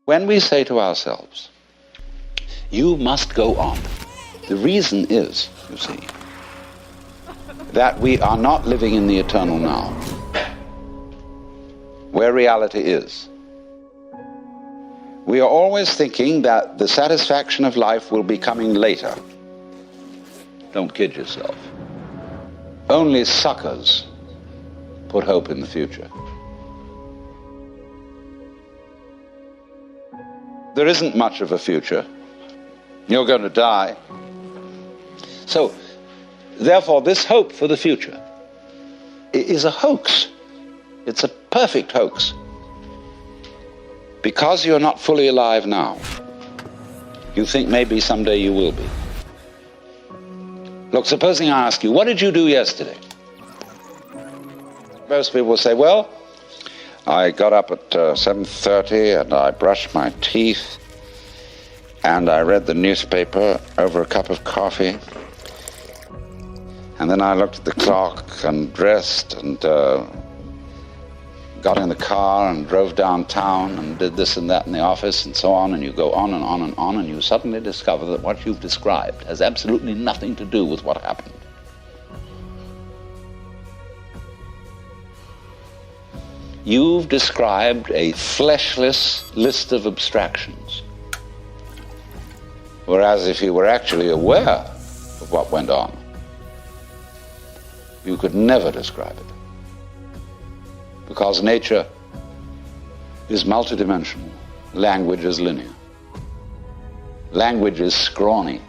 When we say to ourselves, you must go on, the reason is, you see, that we are not living in the eternal now, where reality is. We are always thinking that the satisfaction of life will be coming later. Don't kid yourself. Only suckers put hope in the future. There isn't much of a future. You're going to die. So, therefore, this hope for the future is a hoax. It's a perfect hoax. Because you're not fully alive now, you think maybe someday you will be. Look, supposing I ask you, what did you do yesterday? Most people will say, well, I got up at 7:30 and I brushed my teeth and I read the newspaper over a cup of coffee, and then I looked at the clock and dressed and got in the car and drove downtown and did this and that in the office and so on, and you go on and on and on, and you suddenly discover that what you've described has absolutely nothing to do with what happened. You've described a fleshless list of abstractions, whereas if you were actually aware of what went on, you could never describe it. Because nature is multidimensional, language is linear. Language is scrawny.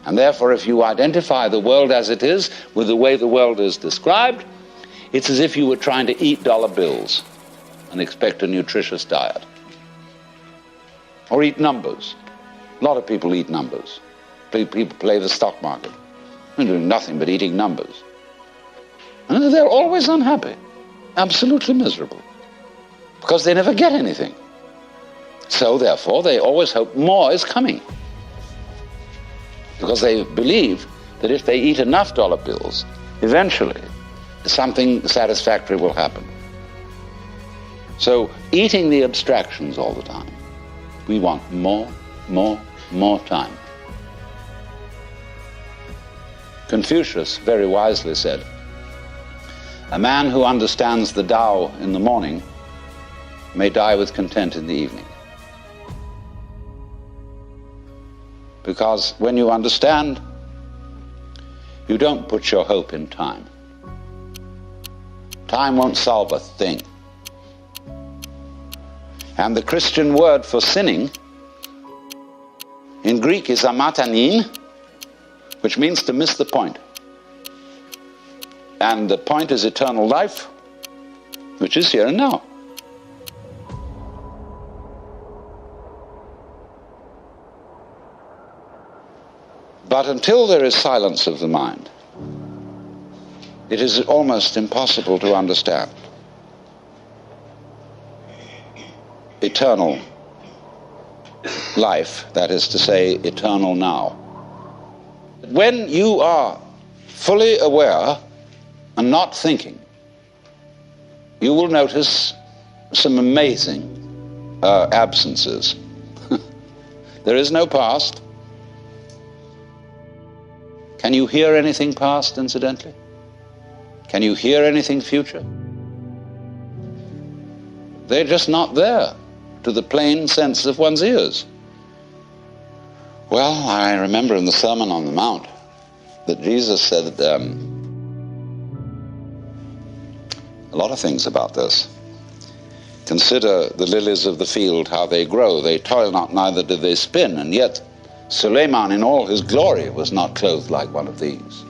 And therefore, if you identify the world as it is with the way the world is described, it's as if you were trying to eat dollar bills and expect a nutritious diet. Or eat numbers. A lot of people eat numbers. People play the stock market. They're doing nothing but eating numbers. And they're always unhappy, absolutely miserable, because they never get anything. So therefore, they always hope more is coming, because they believe that if they eat enough dollar bills, eventually something satisfactory will happen. So, eating the abstractions all the time, we want more time. Confucius very wisely said, a man who understands the Tao in the morning may die with content in the evening. Because when you understand, you don't put your hope in time. Time won't solve a thing. And the Christian word for sinning in Greek is amatanin, which means to miss the point. And the point is eternal life, which is here and now. But until there is silence of the mind, it is almost impossible to understand eternal life, that is to say, eternal now. When you are fully aware and not thinking, you will notice some amazing absences. There is no past. Can you hear anything past, incidentally? Can you hear anything future? They're just not there to the plain sense of one's ears. Well, I remember in the Sermon on the Mount that Jesus said a lot of things about this. Consider the lilies of the field, how they grow. They toil not, neither do they spin. And yet Suleiman in all his glory was not clothed like one of these.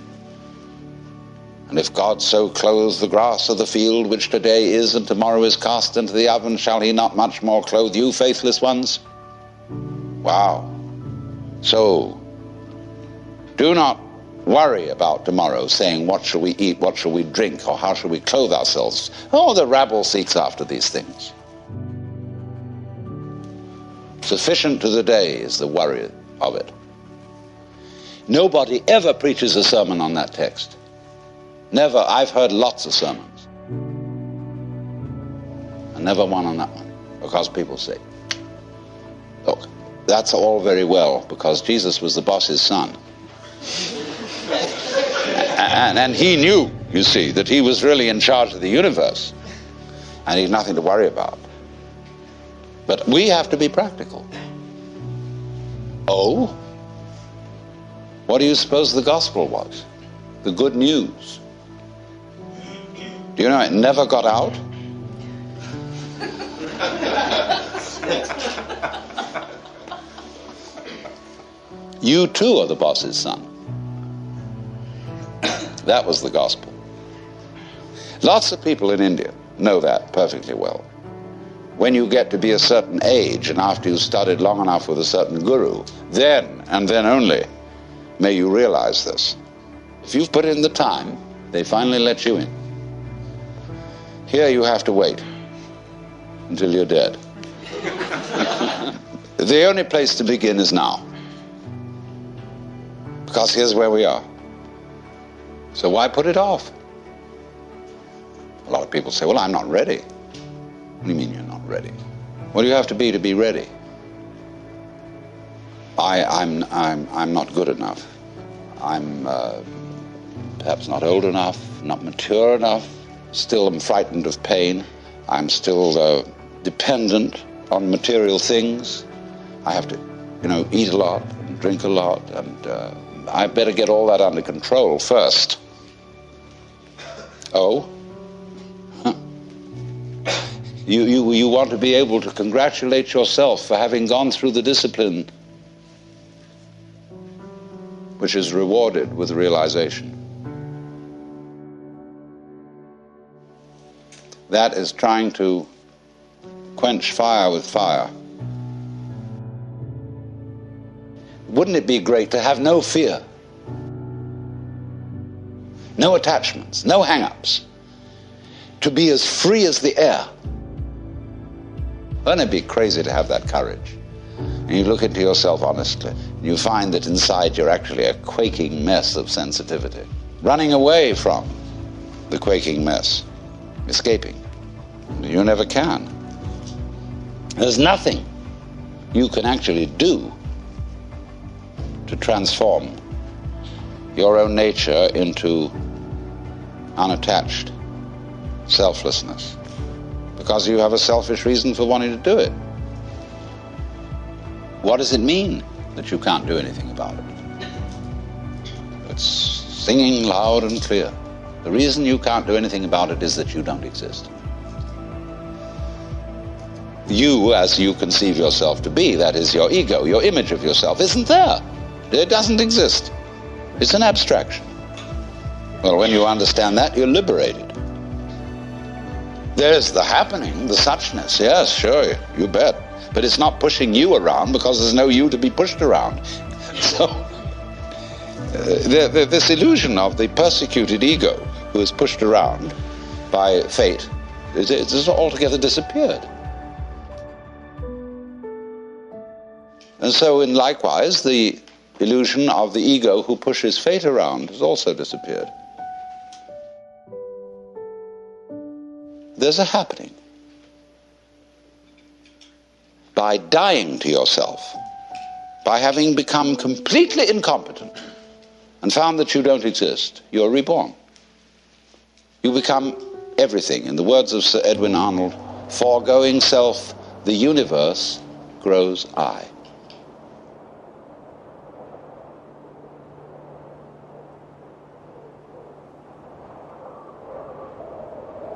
And if God so clothes the grass of the field, which today is and tomorrow is cast into the oven, shall he not much more clothe you, faithless ones? Wow. So, do not worry about tomorrow, saying, what shall we eat, what shall we drink, or how shall we clothe ourselves? Oh, the rabble seeks after these things. Sufficient to the day is the worry of it. Nobody ever preaches a sermon on that text. Never. I've heard lots of sermons, and never one on that one. because people say, look, that's all very well because Jesus was the boss's son. And he knew, you see, that he was really in charge of the universe and he had nothing to worry about. But we have to be practical. Oh? What do you suppose the gospel was? The good news. Do you know it never got out? You too are the boss's son. That was the gospel. Lots of people in India know that perfectly well. When you get to be a certain age and after you've studied long enough with a certain guru, then and then only may you realize this. If you've put in the time, they finally let you in. Here you have to wait until you're dead. The only place to begin is now. Because here's where we are. So why put it off? A lot of people say, well, I'm not ready. What do you mean you're not ready? What do you have to be ready? I'm not good enough. I'm perhaps not old enough, not mature enough. Still am frightened of pain. I'm still dependent on material things. I have to, eat a lot and drink a lot, and I better get all that under control first. Oh? You want to be able to congratulate yourself for having gone through the discipline which is rewarded with realization. That is trying to quench fire with fire. Wouldn't it be great to have no fear? No attachments, no hang-ups. To be as free as the air. Wouldn't it be crazy to have that courage? And you look into yourself honestly, and you find that inside you're actually a quaking mess of sensitivity. Running away from the quaking mess. Escaping. You never can. There's nothing you can actually do to transform your own nature into unattached selflessness, because you have a selfish reason for wanting to do it. What does it mean that you can't do anything about it? It's singing loud and clear. The reason you can't do anything about it is that you don't exist. You, as you conceive yourself to be, that is your ego, your image of yourself, isn't there. It doesn't exist. It's an abstraction. Well, when you understand that, you're liberated. There's the happening, the suchness. Yes, sure, you bet. But it's not pushing you around because there's no you to be pushed around. So, this illusion of the persecuted ego who is pushed around by fate, it's altogether disappeared. And so, likewise, the illusion of the ego who pushes fate around has also disappeared. There's a happening. By dying to yourself, by having become completely incompetent and found that you don't exist, you're reborn. You become everything. In the words of Sir Edwin Arnold, foregoing self, the universe grows I.